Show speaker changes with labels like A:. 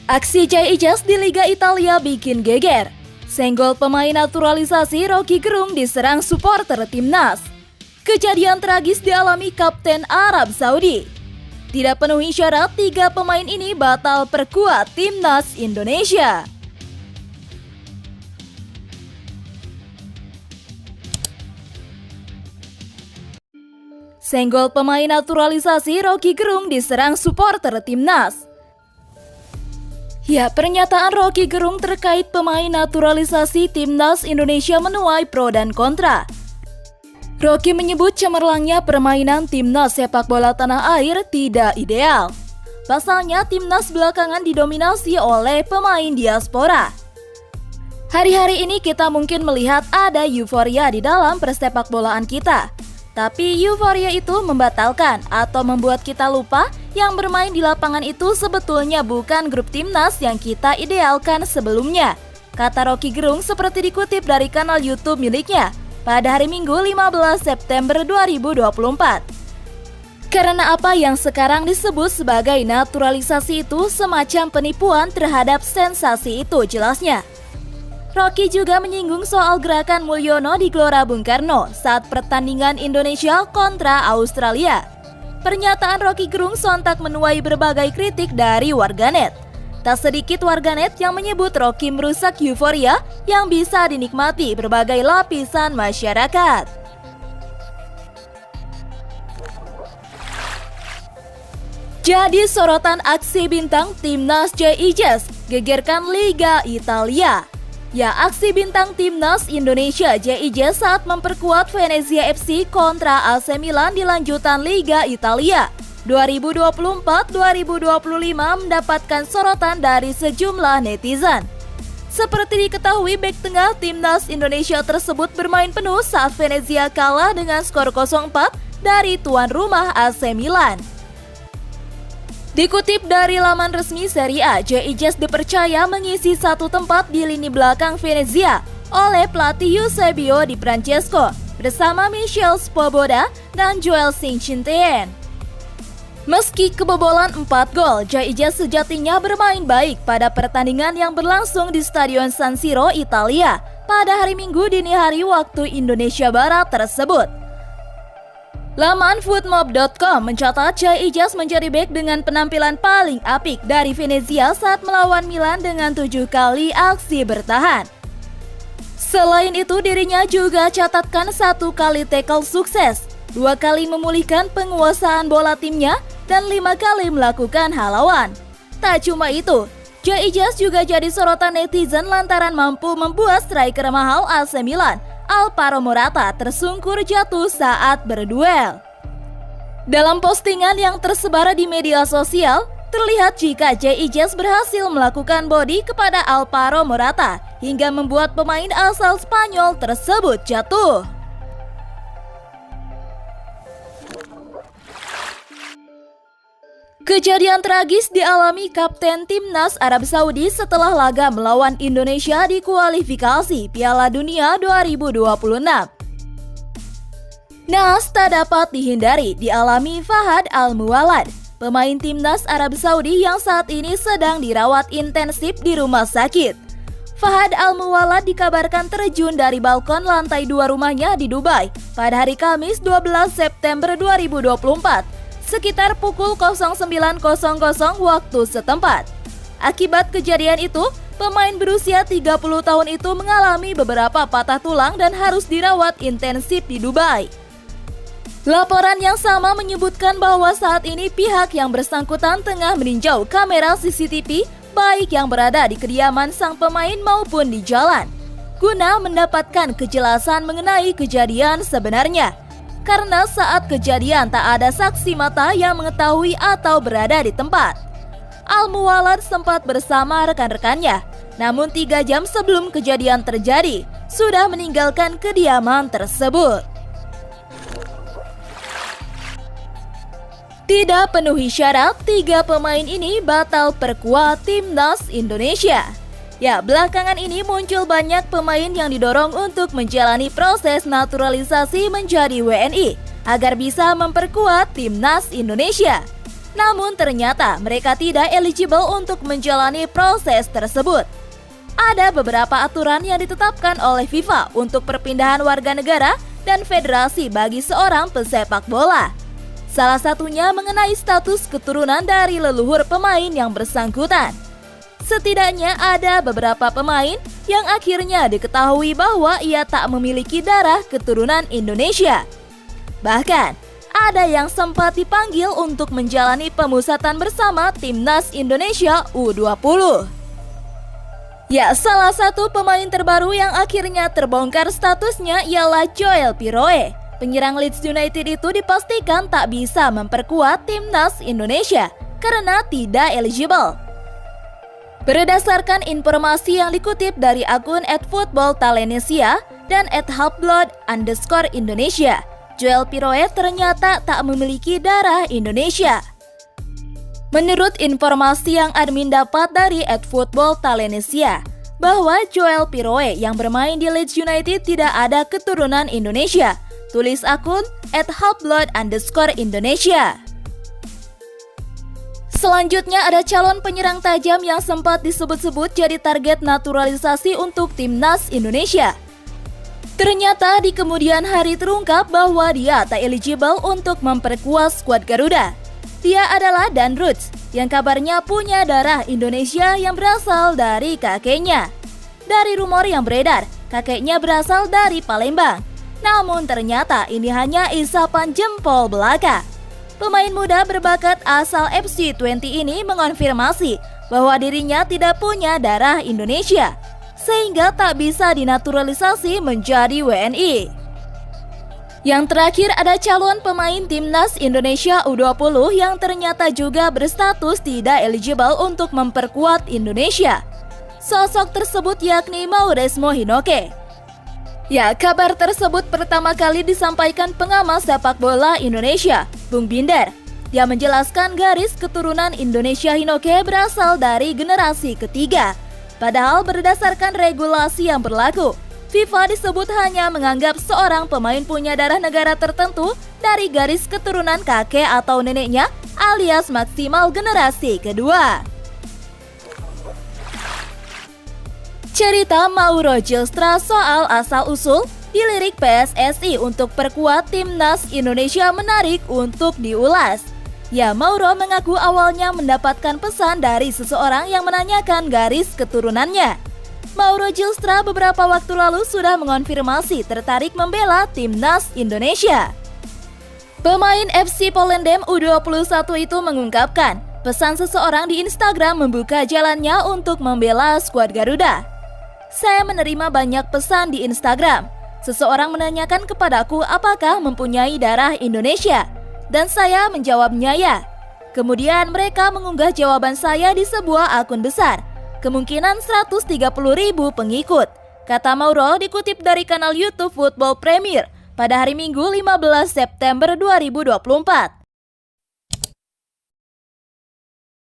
A: Aksi Jay Ijas di Liga Italia bikin geger. Senggol pemain naturalisasi Rocky Gerung diserang supporter timnas. Kejadian tragis dialami Kapten Arab Saudi. Tidak penuhi syarat, 3 pemain ini batal perkuat timnas Indonesia. Senggol pemain naturalisasi Rocky Gerung diserang supporter timnas. Ya, pernyataan Rocky Gerung terkait pemain naturalisasi timnas Indonesia menuai pro dan kontra. Rocky menyebut cemerlangnya permainan timnas sepak bola tanah air tidak ideal. Pasalnya, timnas belakangan didominasi oleh pemain diaspora. Hari-hari ini kita mungkin melihat ada euforia di dalam persepak bolaan kita. Tapi euforia itu membatalkan atau membuat kita lupa yang bermain di lapangan itu sebetulnya bukan grup timnas yang kita idealkan sebelumnya, kata Rocky Gerung seperti dikutip dari kanal YouTube miliknya pada hari Minggu 15 September 2024. Karena apa yang sekarang disebut sebagai naturalisasi itu semacam penipuan terhadap sensasi itu, jelasnya. Rocky juga menyinggung soal gerakan Mulyono di Gelora Bung Karno saat pertandingan Indonesia kontra Australia. Pernyataan Rocky Gerung sontak menuai berbagai kritik dari warganet. Tak sedikit warganet yang menyebut Rocky merusak euforia yang bisa dinikmati berbagai lapisan masyarakat. Jadi sorotan aksi bintang timnas Jay Ijas gegerkan Liga Italia. Ya, aksi bintang timnas Indonesia Jay Ijas saat memperkuat Venezia FC kontra AC Milan di lanjutan Liga Italia 2024-2025 mendapatkan sorotan dari sejumlah netizen. Seperti diketahui, bek tengah timnas Indonesia tersebut bermain penuh saat Venezia kalah dengan skor 0-4 dari tuan rumah AC Milan. Dikutip dari laman resmi Serie A, Jay Ijas dipercaya mengisi satu tempat di lini belakang Venezia oleh pelatih Eusebio Di Francesco bersama Michel Svoboda dan Joel Singh-Chintien. Meski kebobolan 4 gol, Jay Ijas sejatinya bermain baik pada pertandingan yang berlangsung di Stadion San Siro, Italia pada hari Minggu dini hari waktu Indonesia Barat tersebut. Laman footmob.com mencatat Jay Ijas menjadi bek dengan penampilan paling apik dari Venezia saat melawan Milan dengan 7 kali aksi bertahan. Selain itu, dirinya juga catatkan 1 kali tackle sukses, 2 kali memulihkan penguasaan bola timnya, dan 5 kali melakukan halauan. Tak cuma itu, Jay Ijas juga jadi sorotan netizen lantaran mampu membuat striker mahal AC Milan, Alvaro Morata, tersungkur jatuh saat berduel. Dalam postingan yang tersebar di media sosial, terlihat jika Jay Ijas berhasil melakukan body kepada Alvaro Morata hingga membuat pemain asal Spanyol tersebut jatuh. Kejadian tragis dialami Kapten Timnas Arab Saudi setelah laga melawan Indonesia di kualifikasi Piala Dunia 2026. Naas tak dapat dihindari dialami Fahad Al-Muwallad, pemain Timnas Arab Saudi yang saat ini sedang dirawat intensif di rumah sakit. Fahad Al-Muwallad dikabarkan terjun dari balkon lantai 2 rumahnya di Dubai pada hari Kamis 12 September 2024. Sekitar pukul 09.00 waktu setempat. Akibat kejadian itu, pemain berusia 30 tahun itu mengalami beberapa patah tulang dan harus dirawat intensif di Dubai. Laporan yang sama menyebutkan bahwa saat ini pihak yang bersangkutan tengah meninjau kamera CCTV baik yang berada di kediaman sang pemain maupun di jalan, guna mendapatkan kejelasan mengenai kejadian sebenarnya. Karena saat kejadian tak ada saksi mata yang mengetahui atau berada di tempat. Al-Muwallad sempat bersama rekan-rekannya, namun 3 jam sebelum kejadian terjadi, sudah meninggalkan kediaman tersebut. Tidak penuhi syarat, 3 pemain ini batal perkuat timnas Indonesia. Ya, belakangan ini muncul banyak pemain yang didorong untuk menjalani proses naturalisasi menjadi WNI agar bisa memperkuat timnas Indonesia. Namun ternyata mereka tidak eligible untuk menjalani proses tersebut. Ada beberapa aturan yang ditetapkan oleh FIFA untuk perpindahan warga negara dan federasi bagi seorang pesepak bola. Salah satunya mengenai status keturunan dari leluhur pemain yang bersangkutan. Setidaknya ada beberapa pemain yang akhirnya diketahui bahwa ia tak memiliki darah keturunan Indonesia. Bahkan, ada yang sempat dipanggil untuk menjalani pemusatan bersama Timnas Indonesia U20. Ya, salah satu pemain terbaru yang akhirnya terbongkar statusnya ialah Joel Piroe. Penyerang Leeds United itu dipastikan tak bisa memperkuat Timnas Indonesia karena tidak eligible. Berdasarkan informasi yang dikutip dari akun @footballtalenesia dan @halfblood_Indonesia, Joel Piroe ternyata tak memiliki darah Indonesia. Menurut informasi yang admin dapat dari @footballtalenesia, bahwa Joel Piroe yang bermain di Leeds United tidak ada keturunan Indonesia. Tulis akun @halfblood_Indonesia. Selanjutnya ada calon penyerang tajam yang sempat disebut-sebut jadi target naturalisasi untuk Timnas Indonesia. Ternyata di kemudian hari terungkap bahwa dia tak eligible untuk memperkuat skuad Garuda. Dia adalah Dan Roots, yang kabarnya punya darah Indonesia yang berasal dari kakeknya. Dari rumor yang beredar, kakeknya berasal dari Palembang. Namun ternyata ini hanya isapan jempol belaka. Pemain muda berbakat asal FC20 ini mengonfirmasi bahwa dirinya tidak punya darah Indonesia, sehingga tak bisa dinaturalisasi menjadi WNI. Yang terakhir ada calon pemain Timnas Indonesia U20 yang ternyata juga berstatus tidak eligible untuk memperkuat Indonesia. Sosok tersebut yakni Mauresmo Hinoke. Ya, kabar tersebut pertama kali disampaikan pengamat sepak bola Indonesia, Bung Binder. Dia menjelaskan garis keturunan Indonesia Hinoke berasal dari generasi ketiga. Padahal berdasarkan regulasi yang berlaku, FIFA disebut hanya menganggap seorang pemain punya darah negara tertentu dari garis keturunan kakek atau neneknya alias maksimal generasi kedua. Cerita Mauro Gilstra soal asal-usul dilirik PSSI untuk perkuat Timnas Indonesia menarik untuk diulas. Ya, Mauro mengaku awalnya mendapatkan pesan dari seseorang yang menanyakan garis keturunannya. Mauro Gilstra beberapa waktu lalu sudah mengonfirmasi tertarik membela Timnas Indonesia. Pemain FC Volendam U21 itu mengungkapkan, pesan seseorang di Instagram membuka jalannya untuk membela skuad Garuda. Saya menerima banyak pesan di Instagram. Seseorang menanyakan kepadaku apakah mempunyai darah Indonesia, dan saya menjawabnya ya. Kemudian mereka mengunggah jawaban saya di sebuah akun besar, kemungkinan 130.000 pengikut, kata Mauro dikutip dari kanal YouTube Football Premier pada hari Minggu 15 September 2024.